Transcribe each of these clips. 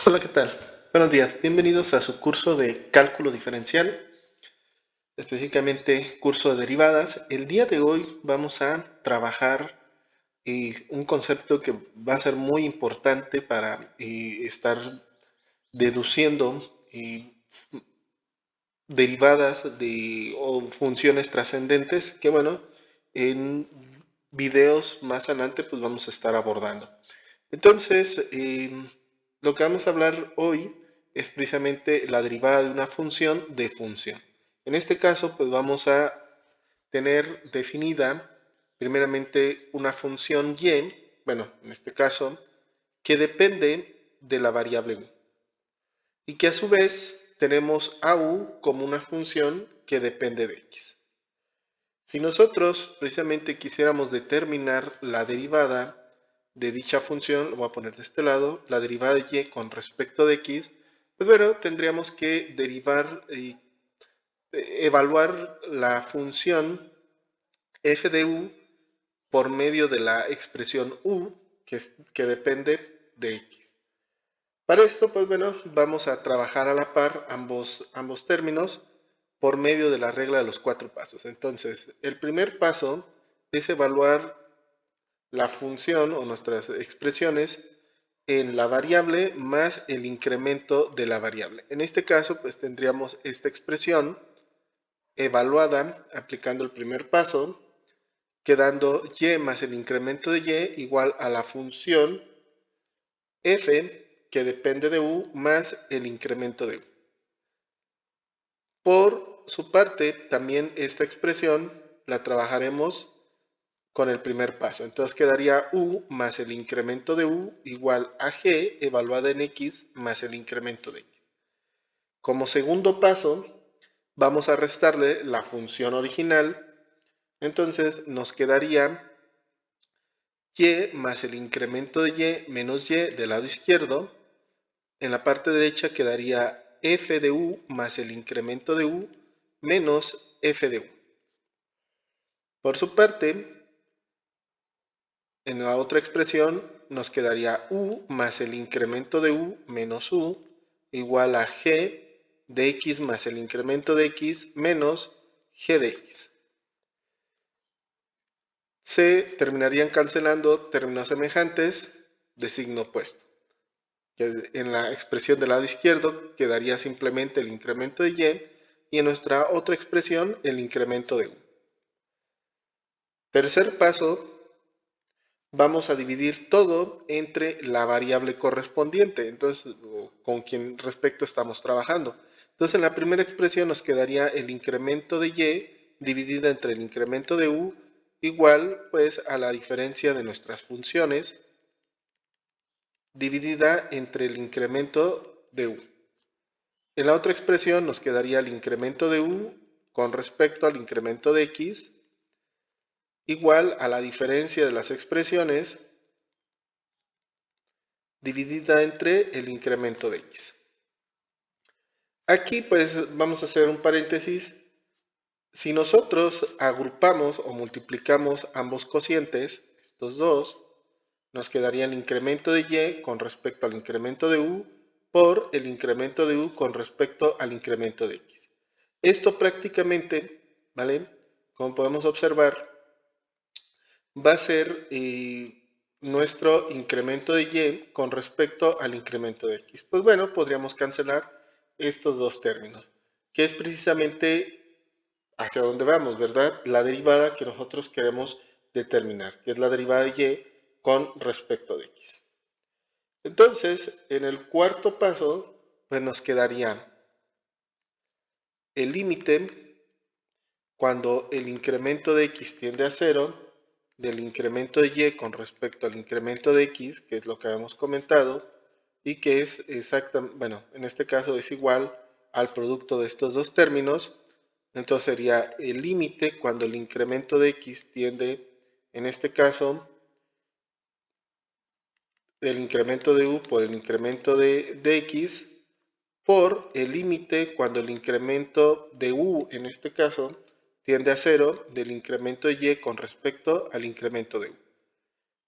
Hola, ¿qué tal? Buenos días, bienvenidos a su curso de cálculo diferencial, específicamente curso de derivadas. El día de hoy vamos a trabajar un concepto que va a ser muy importante para estar deduciendo derivadas o funciones trascendentes que, bueno, en videos más adelante pues vamos a estar abordando. Entonces, lo que vamos a hablar hoy es precisamente la derivada de una función de función. En este caso, pues vamos a tener definida primeramente una función y, bueno, en este caso, que depende de la variable u, y que a su vez tenemos a u como una función que depende de x. Si nosotros precisamente quisiéramos determinar la derivada de dicha función, lo voy a poner de este lado, la derivada de y con respecto de x, pues bueno, tendríamos que derivar y evaluar la función f de u por medio de la expresión u que depende de x. Para esto, pues bueno, vamos a trabajar a la par ambos términos por medio de la regla de los 4 pasos. Entonces, el primer paso es evaluar la función o nuestras expresiones en la variable más el incremento de la variable. En este caso, pues tendríamos esta expresión evaluada aplicando el primer paso, quedando y más el incremento de y igual a la función f que depende de u más el incremento de u. Por su parte, también esta expresión la trabajaremos con el primer paso. Entonces quedaría u más el incremento de u igual a g evaluada en x más el incremento de x. Como segundo paso, vamos a restarle la función original. Entonces nos quedaría y más el incremento de y menos y del lado izquierdo. En la parte derecha quedaría f de u más el incremento de u menos f de u. Por su parte, en la otra expresión nos quedaría u más el incremento de u menos u igual a g de x más el incremento de x menos g de x. Se terminarían cancelando términos semejantes de signo opuesto. En la expresión del lado izquierdo quedaría simplemente el incremento de y en nuestra otra expresión el incremento de u. Tercer paso, vamos a dividir todo entre la variable correspondiente, entonces, con quien respecto estamos trabajando. Entonces, en la primera expresión nos quedaría el incremento de y dividido entre el incremento de u igual pues a la diferencia de nuestras funciones dividida entre el incremento de u. En la otra expresión nos quedaría el incremento de u con respecto al incremento de x igual a la diferencia de las expresiones dividida entre el incremento de x. Aquí pues vamos a hacer un paréntesis. Si nosotros agrupamos o multiplicamos ambos cocientes, estos dos, nos quedaría el incremento de y con respecto al incremento de u por el incremento de u con respecto al incremento de x. Esto prácticamente, ¿vale? Como podemos observar, va a ser nuestro incremento de y con respecto al incremento de x. Pues bueno, podríamos cancelar estos dos términos, que es precisamente hacia dónde vamos, ¿verdad? La derivada que nosotros queremos determinar, que es la derivada de y con respecto de x. Entonces, en el cuarto paso, pues nos quedaría el límite cuando el incremento de x tiende a 0 del incremento de y con respecto al incremento de x, que es lo que habíamos comentado, y que es exactamente, bueno, en este caso es igual al producto de estos dos términos. Entonces sería el límite cuando el incremento de x tiende, en este caso, el incremento de u por el incremento de x, por el límite cuando el incremento de u, en este caso, tiende a 0 del incremento de y con respecto al incremento de u.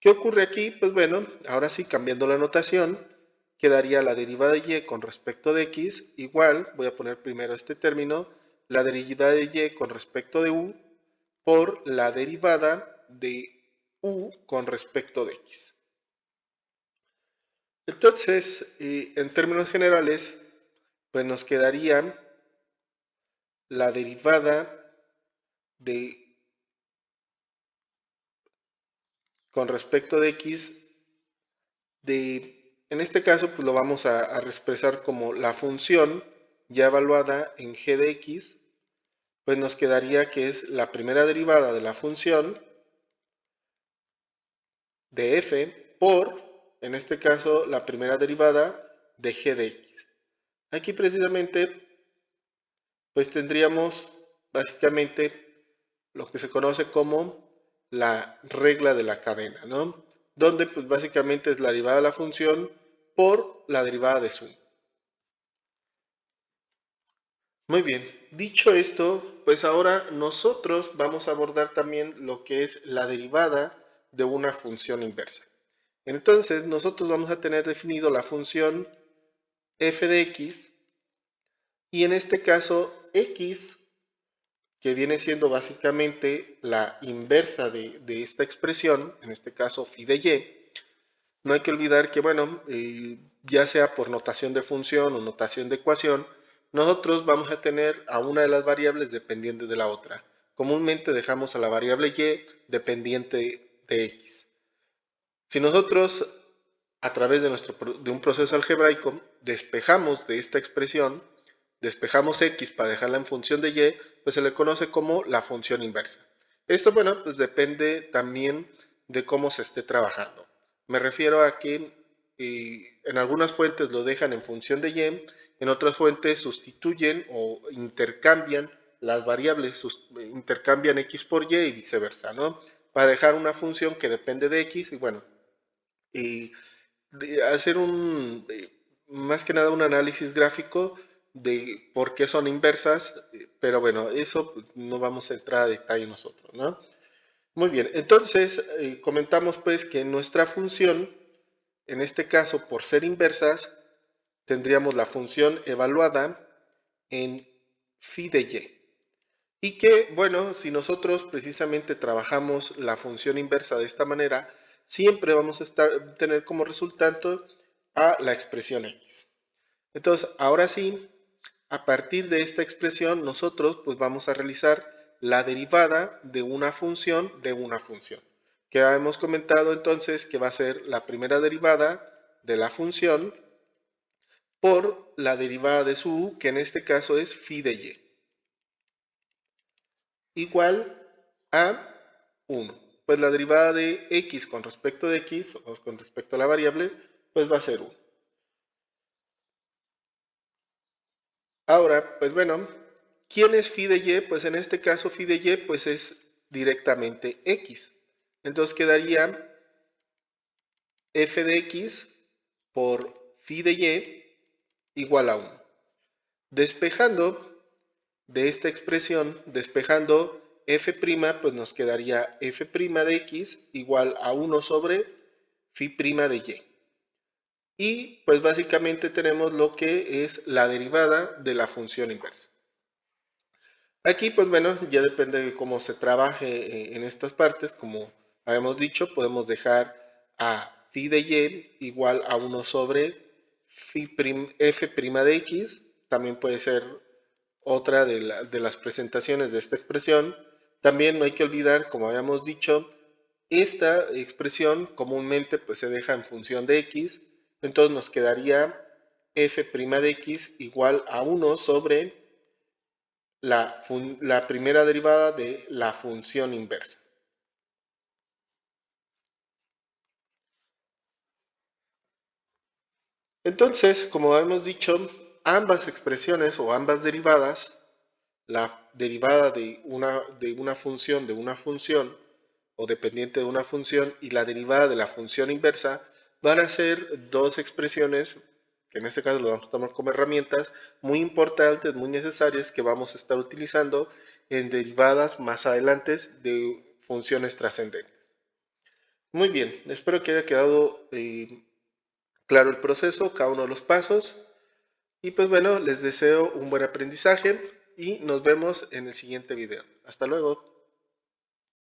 ¿Qué ocurre aquí? Pues bueno, ahora sí, cambiando la notación, quedaría la derivada de y con respecto de x igual, voy a poner primero este término, la derivada de y con respecto de u por la derivada de u con respecto de x. Entonces, en términos generales, pues nos quedaría la derivada de con respecto de x en este caso, pues lo vamos a expresar como la función ya evaluada en g de x, pues nos quedaría que es la primera derivada de la función de f por, en este caso, la primera derivada de g de x. Aquí precisamente, pues tendríamos básicamente lo que se conoce como la regla de la cadena, ¿no? Donde pues básicamente es la derivada de la función por la derivada de su. Muy bien, dicho esto, pues ahora nosotros vamos a abordar también lo que es la derivada de una función inversa. Entonces, nosotros vamos a tener definido la función f de x y en este caso x, que viene siendo básicamente la inversa de esta expresión, en este caso phi de y, no hay que olvidar que, bueno, ya sea por notación de función o notación de ecuación, nosotros vamos a tener a una de las variables dependiente de la otra. Comúnmente dejamos a la variable y dependiente de x. Si nosotros, a través de un proceso algebraico, despejamos de esta expresión, despejamos x para dejarla en función de y, pues se le conoce como la función inversa. Esto, bueno, pues depende también de cómo se esté trabajando. Me refiero a que en algunas fuentes lo dejan en función de y, en otras fuentes sustituyen o intercambian las variables, intercambian x por y viceversa, ¿no? Para dejar una función que depende de x y bueno, hacer más que nada un análisis gráfico de por qué son inversas, pero bueno, eso pues, no vamos a entrar a detalle nosotros, ¿no? Muy bien, entonces comentamos pues que nuestra función, en este caso por ser inversas, tendríamos la función evaluada en phi de y. Y que, bueno, si nosotros precisamente trabajamos la función inversa de esta manera, siempre vamos a tener como resultado a la expresión x. Entonces, ahora sí, a partir de esta expresión, nosotros pues vamos a realizar la derivada de una función, que ya hemos comentado entonces que va a ser la primera derivada de la función por la derivada de su u, que en este caso es phi de y, igual a 1. Pues la derivada de x con respecto de x, o con respecto a la variable, pues va a ser 1. Ahora, pues bueno, ¿quién es phi de y? Pues en este caso phi de y pues es directamente x. Entonces quedaría f de x por phi de y igual a 1. Despejando de esta expresión, despejando f', pues nos quedaría f' de x igual a 1 sobre phi' de y. Y pues básicamente tenemos lo que es la derivada de la función inversa. Aquí pues bueno, ya depende de cómo se trabaje en estas partes, como habíamos dicho, podemos dejar a phi de y igual a 1 sobre f' de x, también puede ser otra de las presentaciones de esta expresión. También no hay que olvidar, como habíamos dicho, esta expresión comúnmente pues se deja en función de x, entonces nos quedaría f' de x igual a 1 sobre la primera derivada de la función inversa. Entonces, como hemos dicho, ambas expresiones o ambas derivadas, la derivada de una función o dependiente de una función y la derivada de la función inversa van a ser dos expresiones que en este caso lo vamos a tomar como herramientas muy importantes, muy necesarias que vamos a estar utilizando en derivadas más adelante de funciones trascendentes. Muy bien, espero que haya quedado claro el proceso, cada uno de los pasos. Y pues bueno, les deseo un buen aprendizaje y nos vemos en el siguiente video. Hasta luego.